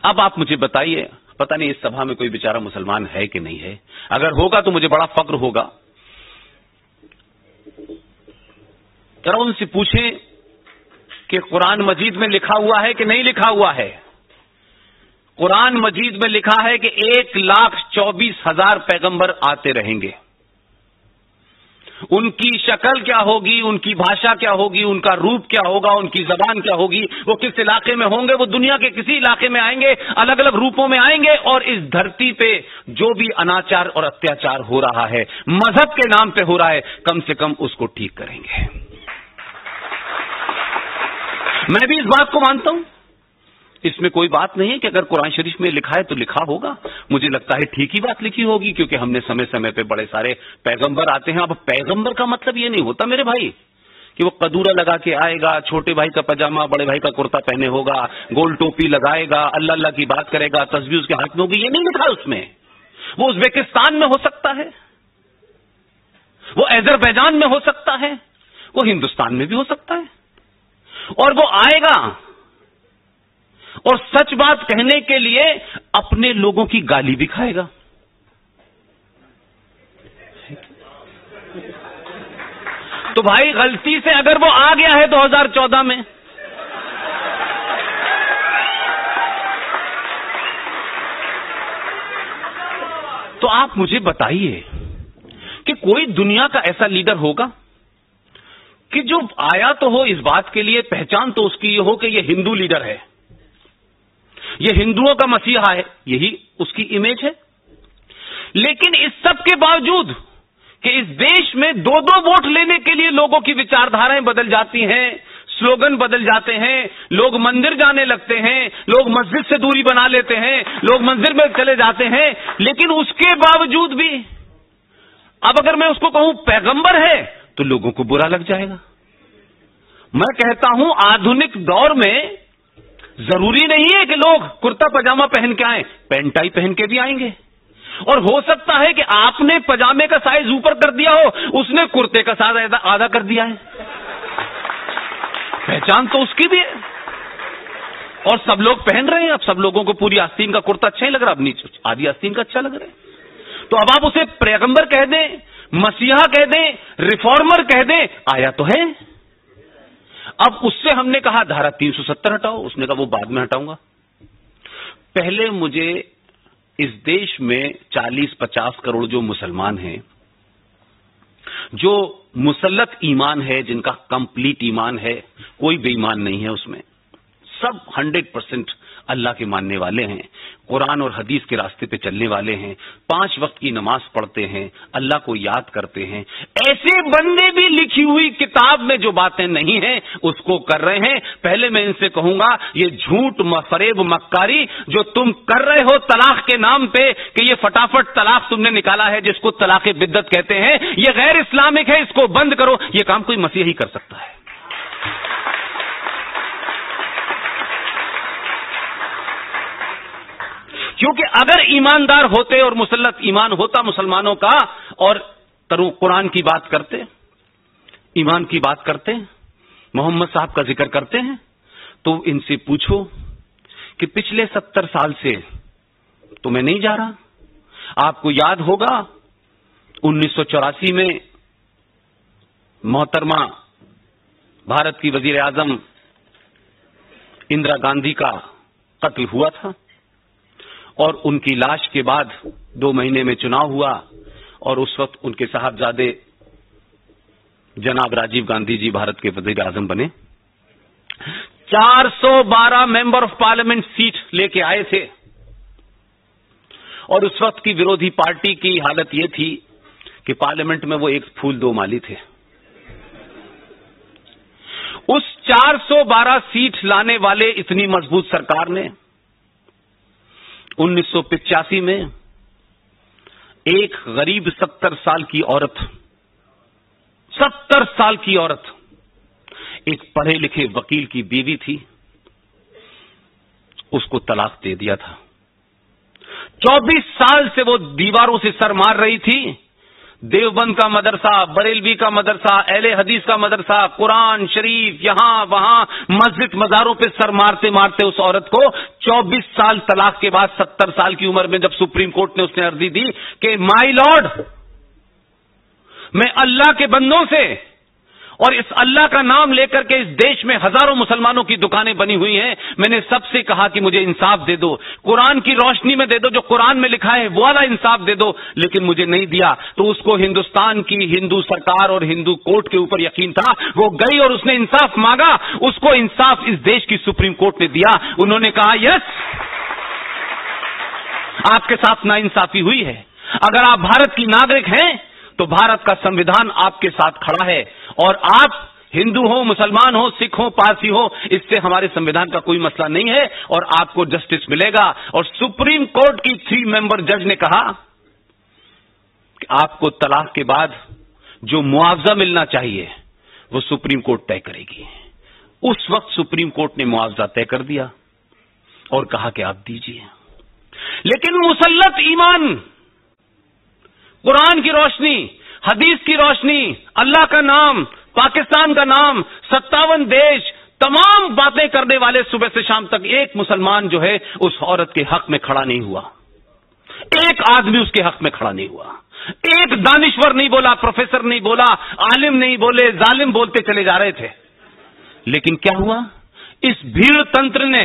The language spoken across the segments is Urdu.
اب آپ مجھے بتائیے، پتہ نہیں اس سبھا میں کوئی بیچارہ مسلمان ہے کہ نہیں ہے، اگر ہوگا تو مجھے بڑا فخر ہوگا، ذرا ان سے پوچھیں کہ قرآن مجید میں لکھا ہوا ہے کہ نہیں لکھا ہوا ہے؟ قرآن مجید میں لکھا ہے کہ 1,24,000 پیغمبر آتے رہیں گے، ان کی شکل کیا ہوگی، ان کی بھاشا کیا ہوگی، ان کا روپ کیا ہوگا، ان کی زبان کیا ہوگی، وہ کس علاقے میں ہوں گے، وہ دنیا کے کسی علاقے میں آئیں گے، الگ الگ روپوں میں آئیں گے، اور اس دھرتی پہ جو بھی اناچار اور اتیاچار ہو رہا ہے مذہب کے نام پہ ہو رہا ہے، کم سے کم اس کو ٹھیک کریں گے۔ میں بھی اس بات کو مانتا ہوں، اس میں کوئی بات نہیں ہے کہ اگر قرآن شریف میں لکھا ہے تو لکھا ہوگا، مجھے لگتا ہے ٹھیک ہی بات لکھی ہوگی، کیونکہ ہم نے سمے سمے پہ بڑے سارے پیغمبر آتے ہیں۔ اب پیغمبر کا مطلب یہ نہیں ہوتا میرے بھائی کہ وہ قدورہ لگا کے آئے گا، چھوٹے بھائی کا پاجامہ بڑے بھائی کا کرتا پہنے ہوگا، گول ٹوپی لگائے گا، اللہ اللہ کی بات کرے گا، تسبیح اس کے ہاتھ میں ہوگی، یہ نہیں لکھا اس میں۔ وہ ازبکستان میں ہو سکتا ہے، وہ اذربائیجان میں ہو سکتا ہے، وہ ہندوستان میں بھی ہو سکتا ہے، اور وہ آئے گا اور سچ بات کہنے کے لیے اپنے لوگوں کی گالی بھی کھائے گا۔ تو بھائی غلطی سے اگر وہ آ گیا ہے 2014 میں، تو آپ مجھے بتائیے کہ کوئی دنیا کا ایسا لیڈر ہوگا کہ جو آیا تو ہو اس بات کے لیے، پہچان تو اس کی یہ ہو کہ یہ ہندو لیڈر ہے، یہ ہندوؤں کا مسیحا ہے، یہی اس کی امیج ہے، لیکن اس سب کے باوجود کہ اس دیش میں 2 ووٹ لینے کے لیے لوگوں کی وچاردھارائیں بدل جاتی ہیں، سلوگن بدل جاتے ہیں، لوگ مندر جانے لگتے ہیں، لوگ مسجد سے دوری بنا لیتے ہیں، لوگ منزل میں چلے جاتے ہیں، لیکن اس کے باوجود بھی اب اگر میں اس کو کہوں پیغمبر ہے تو لوگوں کو برا لگ جائے گا۔ میں کہتا ہوں آدھنک دور میں ضروری نہیں ہے کہ لوگ کرتا پاجامہ پہن کے آئیں، پینٹ ٹائی پہن کے بھی آئیں گے، اور ہو سکتا ہے کہ آپ نے پاجامے کا سائز اوپر کر دیا ہو، اس نے کرتے کا سائز آدھا کر دیا ہے، پہچان تو اس کی بھی ہے، اور سب لوگ پہن رہے ہیں۔ اب سب لوگوں کو پوری آستین کا کرتا اچھا ہی لگ رہا، اب نیچے آدھی آستین کا اچھا لگ رہا ہے، تو اب آپ اسے پیغمبر کہہ دیں، مسیحا کہہ دیں، ریفارمر کہہ دیں، آیا تو ہے۔ اب اس سے ہم نے کہا دھارا 370 ہٹاؤ، اس نے کہا وہ بعد میں ہٹاؤں گا۔ پہلے مجھے اس دیش میں 40-50 کروڑ جو مسلمان ہیں، جو مسلط ایمان ہے، جن کا کمپلیٹ ایمان ہے، کوئی بے ایمان نہیں ہے اس میں، سب 100% اللہ کے ماننے والے ہیں، قرآن اور حدیث کے راستے پہ چلنے والے ہیں، 5 وقت کی نماز پڑھتے ہیں، اللہ کو یاد کرتے ہیں، ایسے بندے بھی لکھی ہوئی کتاب میں جو باتیں نہیں ہیں اس کو کر رہے ہیں۔ پہلے میں ان سے کہوں گا یہ جھوٹ، فریب، مکاری جو تم کر رہے ہو طلاق کے نام پہ، کہ یہ فٹافٹ طلاق تم نے نکالا ہے جس کو طلاق بدعت کہتے ہیں، یہ غیر اسلامک ہے، اس کو بند کرو، یہ کام کوئی مسیحی ہی کر سکتا ہے۔ کیونکہ اگر ایماندار ہوتے اور مسلط ایمان ہوتا مسلمانوں کا، اور قرآن کی بات کرتے، ایمان کی بات کرتے، محمد صاحب کا ذکر کرتے ہیں، تو ان سے پوچھو کہ پچھلے 70 سال سے تو میں نہیں جا رہا۔ آپ کو یاد ہوگا 1984 میں محترمہ بھارت کی وزیر اعظم اندرا گاندھی کا قتل ہوا تھا، اور ان کی لاش کے بعد 2 مہینے میں چناؤ ہوا، اور اس وقت ان کے صاحبزادے جناب راجیو گاندھی جی بھارت کے وزیر اعظم بنے، 412 ممبر آف پارلیمنٹ سیٹ لے کے آئے تھے، اور اس وقت کی ورودھی پارٹی کی حالت یہ تھی کہ پارلیمنٹ میں وہ 1 پھول 2 مالی تھے۔ اس 412 سیٹ لانے والے اتنی مضبوط سرکار نے 1985 میں ایک غریب 70 سال کی عورت، 70 سال کی عورت، ایک پڑھے لکھے وکیل کی بیوی تھی، اس کو طلاق دے دیا تھا۔ 24 سال سے وہ دیواروں سے سر مار رہی تھی، دیوبند کا مدرسہ، بریلوی کا مدرسہ، اہل حدیث کا مدرسہ، قرآن شریف، یہاں وہاں مسجد مزاروں پہ سر مارتے مارتے اس عورت کو 24 سال طلاق کے بعد 70 سال کی عمر میں جب سپریم کورٹ نے اس نے عرضی دی کہ مائی لارڈ، میں اللہ کے بندوں سے اور اس اللہ کا نام لے کر کے اس دیش میں ہزاروں مسلمانوں کی دکانیں بنی ہوئی ہیں، میں نے سب سے کہا کہ مجھے انصاف دے دو، قرآن کی روشنی میں دے دو، جو قرآن میں لکھا ہے وہ والا انصاف دے دو، لیکن مجھے نہیں دیا۔ تو اس کو ہندوستان کی ہندو سرکار اور ہندو کورٹ کے اوپر یقین تھا، وہ گئی اور اس نے انصاف مانگا، اس کو انصاف اس دیش کی سپریم کورٹ نے دیا۔ انہوں نے کہا یس، آپ کے ساتھ ناانصافی ہوئی ہے، اگر آپ بھارت کی ناگرک ہیں تو بھارت کا سنویدھان آپ کے ساتھ کھڑا ہے، اور آپ ہندو ہو، مسلمان ہو، سکھ ہو، پارسی ہو، اس سے ہمارے سنویدھان کا کوئی مسئلہ نہیں ہے اور آپ کو جسٹس ملے گا۔ اور سپریم کورٹ کی 3 ممبر جج نے کہا کہ آپ کو طلاق کے بعد جو معاوضہ ملنا چاہیے وہ سپریم کورٹ طے کرے گی۔ اس وقت سپریم کورٹ نے معاوضہ طے کر دیا اور کہا کہ آپ دیجیے، لیکن مسلط ایمان، قرآن کی روشنی، حدیث کی روشنی، اللہ کا نام، پاکستان کا نام، 57 دیش، تمام باتیں کرنے والے صبح سے شام تک ایک مسلمان جو ہے اس عورت کے حق میں کھڑا نہیں ہوا، ایک آدمی اس کے حق میں کھڑا نہیں ہوا، ایک دانشور نہیں بولا، پروفیسر نہیں بولا، عالم نہیں بولے، ظالم بولتے چلے جا رہے تھے۔ لیکن کیا ہوا؟ اس بھیڑ تنتر نے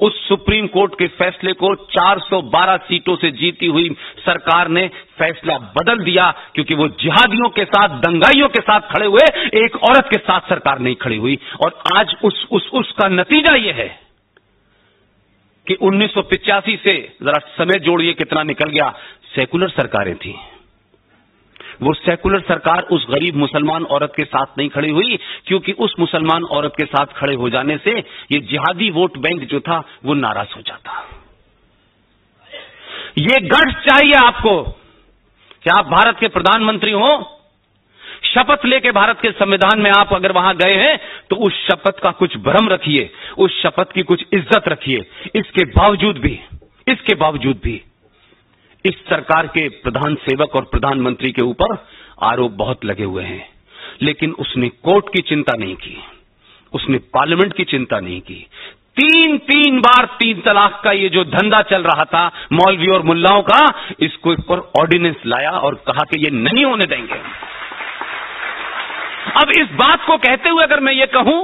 اس سپریم کورٹ کے فیصلے کو 412 سیٹوں سے جیتی ہوئی سرکار نے فیصلہ بدل دیا، کیونکہ وہ جہادیوں کے ساتھ، دنگائیوں کے ساتھ کھڑے ہوئے، ایک عورت کے ساتھ سرکار نہیں کھڑی ہوئی۔ اور آج اس کا نتیجہ یہ ہے کہ 1985 سے ذرا سمے جوڑیے کتنا نکل گیا، سیکولر سرکاریں تھیں، وہ سیکولر سرکار اس غریب مسلمان عورت کے ساتھ نہیں کھڑی ہوئی، کیونکہ اس مسلمان عورت کے ساتھ کھڑے ہو جانے سے یہ جہادی ووٹ بینک جو تھا وہ ناراض ہو جاتا۔ یہ گٹس چاہیے آپ کو کہ آپ بھارت کے پردھان منتری ہوں، شپت لے کے بھارت کے سنویدھان میں آپ اگر وہاں گئے ہیں تو اس شپت کا کچھ بھرم رکھیے، اس شپت کی کچھ عزت رکھیے۔ اس کے باوجود بھی اس سرکار کے پردھان سیوک اور پردھان منتری کے اوپر آروپ بہت لگے ہوئے ہیں، لیکن اس نے کورٹ کی چنتا نہیں کی، اس نے پارلیمنٹ کی چنتا نہیں کی۔ 3 بار 3 طلاق کا یہ جو دھندا چل رہا تھا مولوی اور ملاؤں کا، اس کو اوپر آرڈیننس لایا اور کہا کہ یہ نہیں ہونے دیں گے۔ اب اس بات کو کہتے ہوئے اگر میں یہ کہوں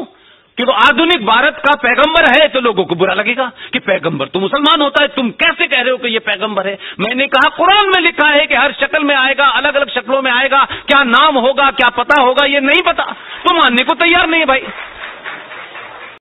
کہ وہ آدھنک بھارت کا پیغمبر ہے تو لوگوں کو برا لگے گا کہ پیغمبر تو مسلمان ہوتا ہے، تم کیسے کہہ رہے ہو کہ یہ پیغمبر ہے؟ میں نے کہا قرآن میں لکھا ہے کہ ہر شکل میں آئے گا، الگ الگ شکلوں میں آئے گا، کیا نام ہوگا، کیا پتہ ہوگا، یہ نہیں پتا، تو ماننے کو تیار نہیں ہے بھائی۔